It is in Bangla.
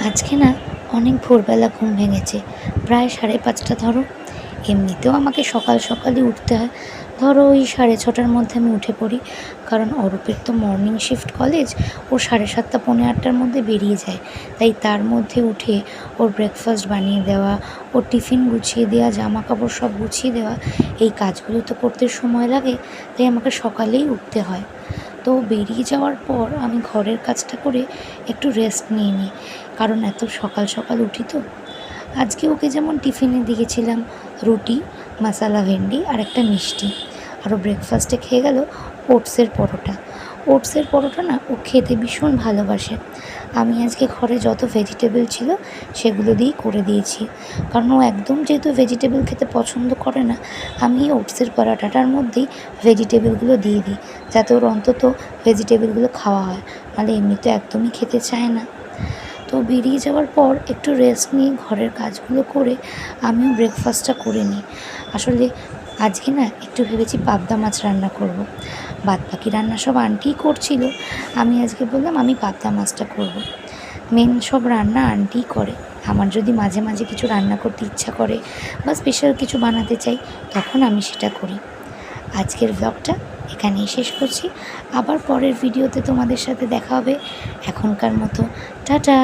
আজকে না অনেক ভোরবেলা ঘুম ভেঙেছে, প্রায় 5:30 ধরো। এমনিতেও আমাকে সকাল সকালই উঠতে হয়, ধরো ওই 6:30টার মধ্যে আমি উঠে পড়ি। কারণ অরূপের তো মর্নিং শিফট কলেজ, ও 7:30 পৌনে 8টার মধ্যে বেরিয়ে যায়। তাই তার মধ্যে উঠে ওর ব্রেকফাস্ট বানিয়ে দেওয়া, ওর টিফিন গুছিয়ে দেওয়া, জামা কাপড় সব গুছিয়ে দেওয়া, এই কাজগুলো তো করতে সময় লাগে। তাই আমাকে সকালেই উঠতে হয়। তো বেরিয়ে যাওয়ার পর আমি ঘরের কাজটা করে একটু রেস্ট নিয়ে নিই, কারণ এত সকাল সকাল উঠি তো। আজকে ওকে যেমন টিফিনে দিয়েছিলাম রুটি, মশলা ভেন্ডি আর একটা মিষ্টি। আরও ব্রেকফাস্টে খেয়ে গেল ওটসের পরোটা। ওটসের পরোটা না ও খেতে ভীষণ ভালোবাসে। আমি আজকে ঘরে যত ভেজিটেবল ছিল সেগুলো দিয়েই করে দিয়েছি, কারণ ও একদম যেহেতু ভেজিটেবল খেতে পছন্দ করে না, আমি ওটসের পরোটাটার মধ্যেই ভেজিটেবলগুলো দিয়ে দিই, যাতে ওর অন্তত ভেজিটেবলগুলো খাওয়া হয়, নাহলে এমনিতে একদমই খেতে চায় না। তো বেরিয়ে যাওয়ার পর একটু রেস্ট নিয়ে ঘরের কাজগুলো করে আমিও ব্রেকফাস্টটা করে নিই। আসলে আজকে না একটু ভেবেছি পাবদা মাছ রান্না করব। বাদবাকি রান্না সব আন্টিই করছিল, আমি আজকে বললাম আমি পাবদা মাছটা করব। মেন সব রান্না আন্টিই করে। আমার যদি মাঝে মাঝে কিছু রান্না করতে ইচ্ছা করে বা স্পেশাল কিছু বানাতে চাই, তখন আমি সেটা করি। আজকের ব্লগটা এখানেই শেষ করছি। আবার পরের ভিডিওতে তোমাদের সাথে দেখা হবে। এখনকার মতো টাটা।